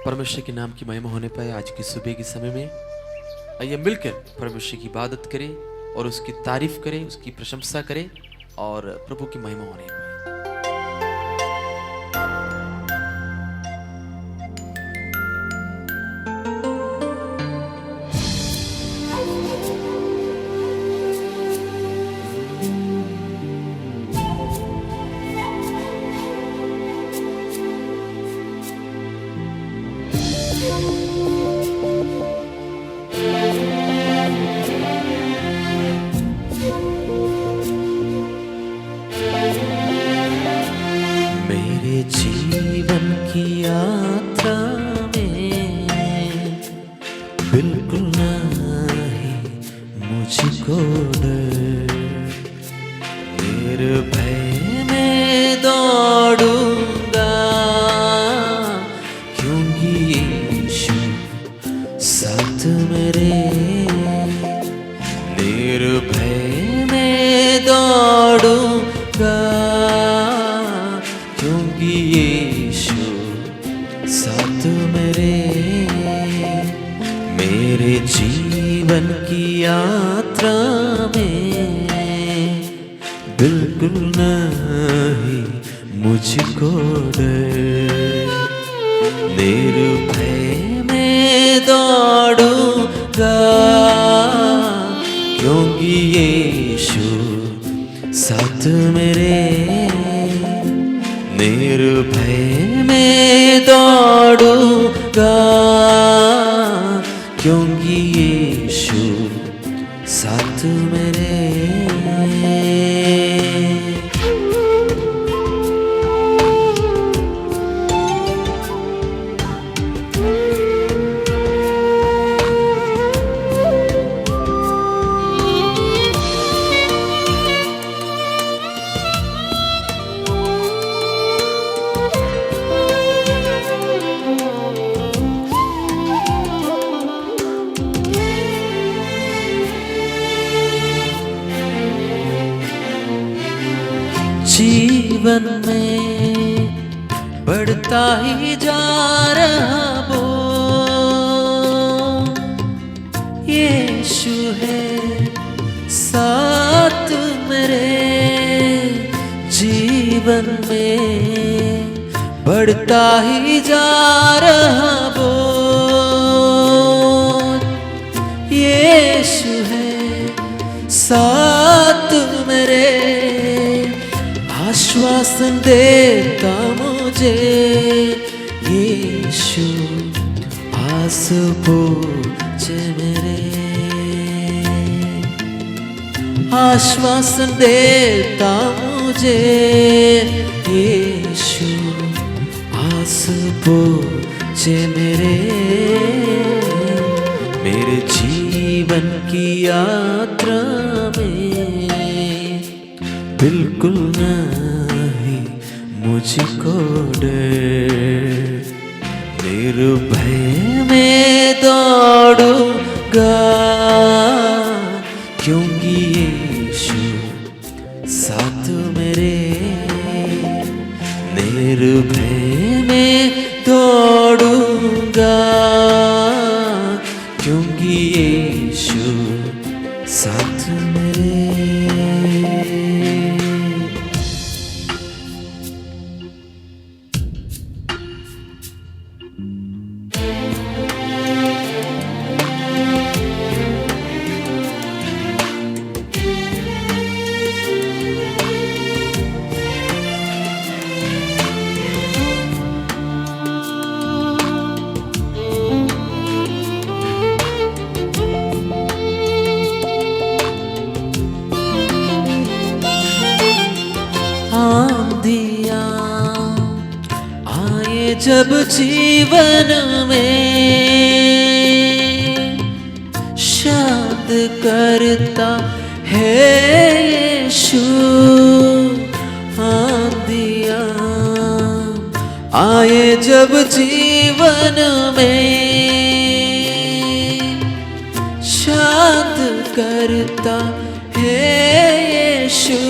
परमेश्वर के नाम की महिमा होने पाए। आज की सुबह के समय में आइए मिलकर परमेश्वर की इबादत करें और उसकी तारीफ करें, उसकी प्रशंसा करें और प्रभु की महिमा होने पाए। मेरे जीवन की यात्रा में बिल्कुल नहीं मुझको डर, निर्भय में दौड़ूंगा क्योंकि यीशु साथ मेरे। निर्भय में दौड़ूंगा क्योंकि यीशु साथ मेरे। मेरे जीवन की यात्रा में बिल्कुल नहीं मुझको डर, निर्भय में दौड़ूंगा क्योंकि यीशु साथ मेरे। निर्भय में दौड़ूंगा क्योंकि यीशु साथ मेरे। जीवन में बढ़ता ही जा रहा वो यीशु है साथ मेरे। जीवन में बढ़ता ही जा रहा वो यीशु है साथ मेरे। आश्वासन देता मुझे यीशु आस पूछे मेरे। आश्वासन देता मुझे यीशु आस पूछे मेरे। मेरे जीवन की यात्रा में बिल्कुल नहीं मुझको डर, निर्भय में दौड़ूंगा क्योंकि यीशु साथ मेरे। निर्भय में दौड़ूंगा क्योंकि यीशु साथ मेरे। आंधियाँ आए जब जीवन में शांत करता है यीशु। आंधियाँ आए जब जीवन में शांत करता है यीशु।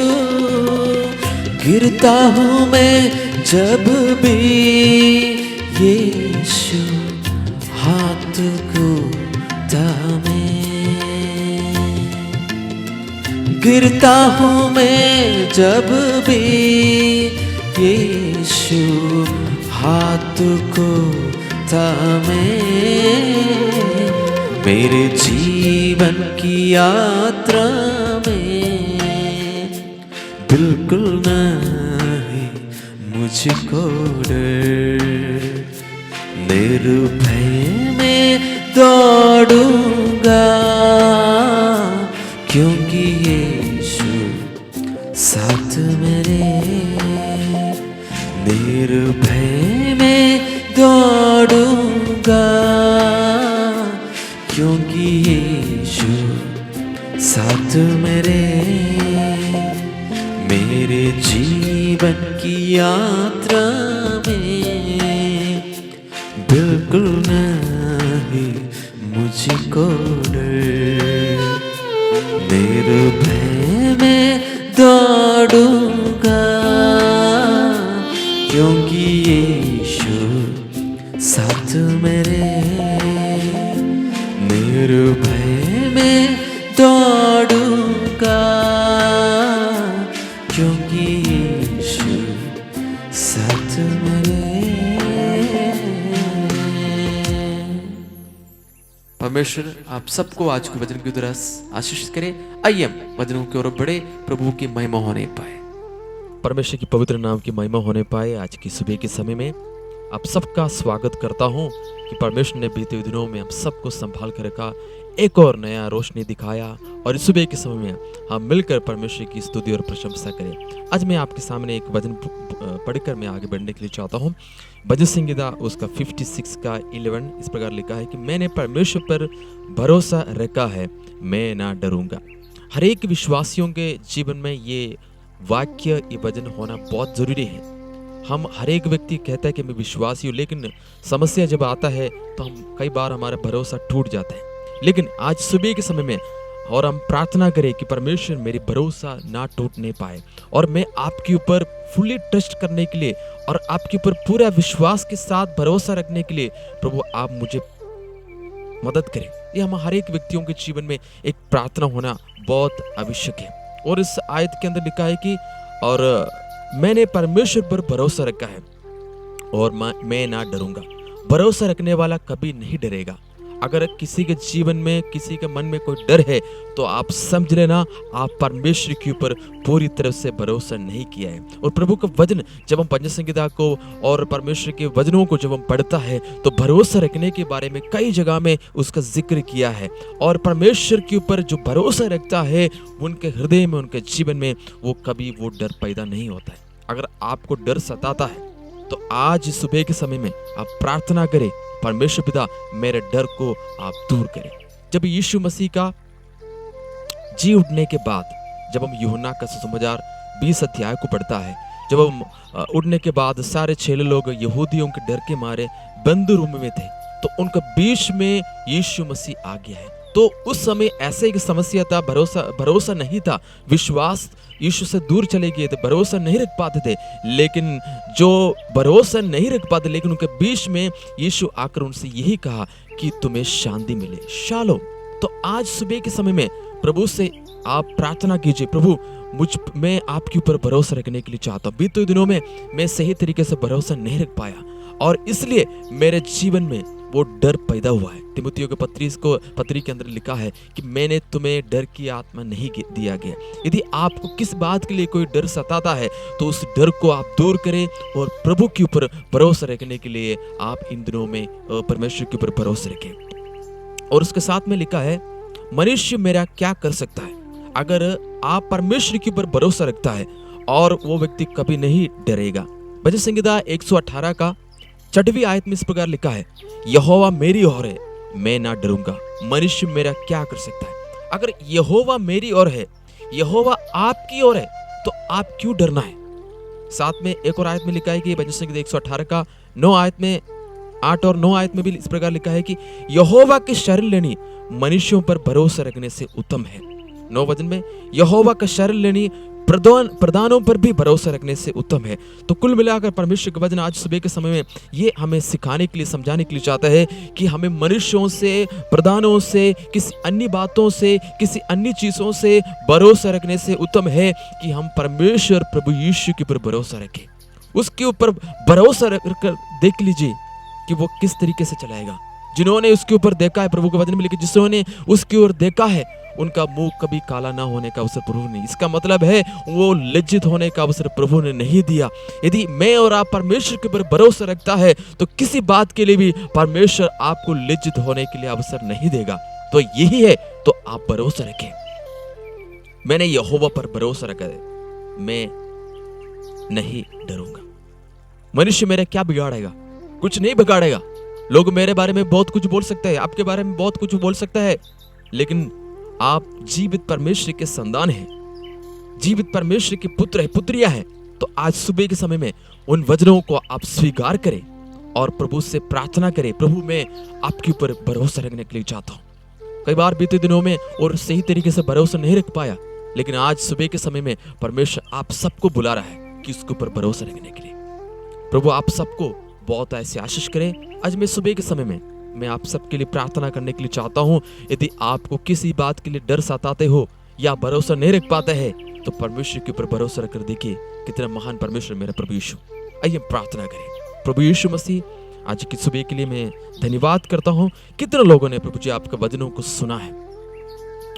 गिरता हूँ मैं जब भी यीशु हाथ को थामे गिरता हूँ मैं जब भी यीशु हाथ को थामे मेरे जीवन की यात्रा में बिल्कुल नहीं मुझको डर निर्भय में दौड़ूंगा क्योंकि यीशु साथ मेरे निर्भय में दौड़ूंगा क्योंकि यीशु साथ मेरे जीवन की यात्रा में बिल्कुल नहीं मुझको डर निर्भय में दौड़ूंगा क्योंकि यीशु साथ मेरे निर्भय में दौड़ूंगा क्योंकि यीशु साथ मेरे। परमेश्वर आप सबको आज के वचन की तरह आशीष करे। आइए हम वचनों की ओर बढ़े, प्रभु की महिमा होने पाए, परमेश्वर की पवित्र नाम की महिमा होने पाए। आज की सुबह के समय में आप सबका स्वागत करता हूं कि परमेश्वर ने बीते दिनों में हम सबको संभाल कर रखा, एक और नया रोशनी दिखाया और इस सुबह के समय में हम मिलकर परमेश्वर की स्तुति और प्रशंसा करें। आज मैं आपके सामने एक वचन पढ़कर मैं आगे बढ़ने के लिए चाहता हूँ। भजन संहिता उसका 56 का 11 इस प्रकार लिखा है कि मैंने परमेश्वर पर भरोसा रखा है, मैं ना डरूंगा। हर एक विश्वासियों के जीवन में ये वाक्य, ये वचन होना बहुत जरूरी है। हम हर एक व्यक्ति कहता है कि मैं विश्वासी हूँ, लेकिन समस्या जब आता है तो हम कई बार हमारा भरोसा टूट जाता है। लेकिन आज सुबह के समय में और हम प्रार्थना करें कि परमेश्वर मेरी भरोसा ना टूटने पाए और मैं आपके ऊपर फुली ट्रस्ट करने के लिए और आपके ऊपर पूरा विश्वास के साथ भरोसा रखने के लिए प्रभु आप मुझे मदद करें। ये हम हर एक व्यक्तियों के जीवन में एक प्रार्थना होना बहुत आवश्यक है। और इस आयत के अंदर लिखा है कि और मैंने परमेश्वर पर भरोसा रखा है और मैं ना डरूंगा। भरोसा रखने वाला कभी नहीं डरेगा। अगर किसी के जीवन में, किसी के मन में कोई डर है तो आप समझ लेना आप परमेश्वर के ऊपर पूरी तरह से भरोसा नहीं किया है। और प्रभु का वचन जब हम भजन संहिता को और परमेश्वर के वचनों को जब हम पढ़ता है तो भरोसा रखने के बारे में कई जगह में उसका जिक्र किया है। और परमेश्वर के ऊपर जो भरोसा रखता है उनके हृदय में, उनके जीवन में वो कभी वो डर पैदा नहीं होता है। अगर आपको डर सताता है तो आज सुबह के समय में आप प्रार्थना करें, परमेश्वर पिता मेरे डर को आप दूर करें। जब यीशु मसीह का जी उठने के बाद, जब हम यूहन्ना का सुसमाचार 20 अध्याय को पढ़ता है, जब हम उठने के बाद सारे चेले लोग यहूदियों के डर के मारे बंद रूम में थे तो उनके बीच में यीशु मसीह आ गया है। तो उस समय ऐसे एक समस्या था, भरोसा नहीं था, विश्वास यीशु से दूर चले गए थे, भरोसा नहीं रख पाते थे। लेकिन जो भरोसा नहीं रख पाते, लेकिन उनके बीच में यीशु आकर उनसे यही कहा कि तुम्हें शांति मिले, शालोम। तो आज सुबह के समय में प्रभु से आप प्रार्थना कीजिए, प्रभु मैं आपके ऊपर भरोसा रखने के लिए चाहता हूँ। बीते दिनों में मैं सही तरीके से भरोसा नहीं रख पाया और इसलिए मेरे जीवन में वो डर पैदा हुआ है। तिमुथियों के पत्री के अंदर लिखा है कि मैंने तुम्हें डर की आत्मा नहीं दिया गया। यदि आपको किस बात के लिए कोई डर सताता है तो उस डर को आप दूर करें और प्रभु के ऊपर भरोसा रखने के लिए आप इन दिनों में परमेश्वर के ऊपर भरोसा रखें। और उसके साथ में लिखा है मनुष्य मेरा क्या कर सकता है। अगर आप परमेश्वर के ऊपर भरोसा रखता है और वो व्यक्ति कभी नहीं डरेगा। भजन संहिता 118 का 6वीं आयत में इस प्रकार लिखा है यहोवा मेरी ओर है, मैं ना डरूंगा। मनुष्य मेरा क्या कर सकता है। अगर यहोवा मेरी ओर है, यहोवा आपकी ओर है तो आप क्यों डरना है। साथ में एक और आयत में लिखा है कि भजन संहिता 118 का 9 आयत में 8 और 9 आयत में भी इस प्रकार लिखा है कि यहोवा की शरण लेनी मनुष्यों पर भरोसा रखने से उत्तम है। 9 वचन में यहोवा का शरण लेनी प्रदानों पर भी भरोसा रखने से उत्तम है। तो कुल मिलाकर परमेश्वर का वचन आज सुबह के समय में ये हमें सिखाने के लिए, समझाने के लिए चाहता है कि हमें मनुष्यों से, प्रदानों से, किसी अन्य बातों से, किसी अन्य चीजों से भरोसा रखने से उत्तम है कि हम परमेश्वर प्रभु यीशु के ऊपर भरोसा रखें। उसके ऊपर भरोसा रखकर देख लीजिए कि वो किस तरीके से चलाएगा। जिन्होंने उसके ऊपर देखा है, प्रभु के वचन में लिखा, जिन्होंने उसकी ओर देखा है उनका मुंह कभी काला ना होने का अवसर प्रभु ने, इसका मतलब है वो लज्जित होने का अवसर प्रभु ने नहीं दिया। यदि मैं और आप परमेश्वर के ऊपर भरोसा रखता है तो किसी बात के लिए भी परमेश्वर आपको लज्जित होने के लिए अवसर नहीं देगा। तो यही है, तो आप भरोसा रखें। मैंने यहोवा पर भरोसा रखा है, मैं नहीं डरूंगा। मनुष्य मेरा क्या बिगाड़ेगा? कुछ नहीं बिगाड़ेगा। लोग मेरे बारे में बहुत कुछ बोल सकते हैं, आपके बारे में बहुत कुछ बोल सकता है, लेकिन आप जीवित परमेश्वर के संतान हैं, जीवित परमेश्वर के पुत्र है, पुत्रिया है। तो आज सुबह के समय में उन वचनों को आप स्वीकार करें और प्रभु से प्रार्थना करें, प्रभु मैं आपके ऊपर भरोसा रखने के लिए चाहता हूं। कई बार बीते दिनों में और सही तरीके से भरोसा नहीं रख पाया, लेकिन आज सुबह के समय में परमेश्वर आप सबको बुला रहा है कि उसके ऊपर भरोसा रखने के लिए। प्रभु आप सबको बहुत ऐसे आशीष करें। आज मैं सुबह के समय में मैं आप सबके लिए प्रार्थना करने के लिए चाहता हूं। यदि आपको किसी बात के लिए डर सताते हो या भरोसा नहीं रख पाते हैं, तो परमेश्वर के ऊपर भरोसा रखकर देखिए कितना महान परमेश्वर मेरा प्रभु यीशु। आइए प्रार्थना करें। प्रभु यीशु मसीह, आज की सुबह के लिए मैं धन्यवाद करता हूं। कितने लोगों ने प्रभु जी आपके वचनों को सुना है,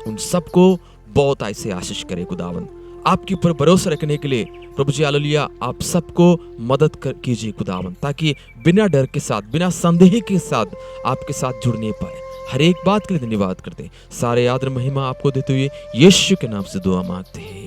उन सबको बहुत ऐसे आशीष करे खुदावन। आपके ऊपर भरोसा रखने के लिए प्रभु जी हालेलुया आप सबको मदद कीजिए खुदावन, ताकि बिना डर के साथ, बिना संदेह के साथ आपके साथ जुड़ने पाए। हर एक बात के लिए धन्यवाद करते, सारे आदर महिमा आपको देते हुए यीशु के नाम से दुआ मांगते हैं।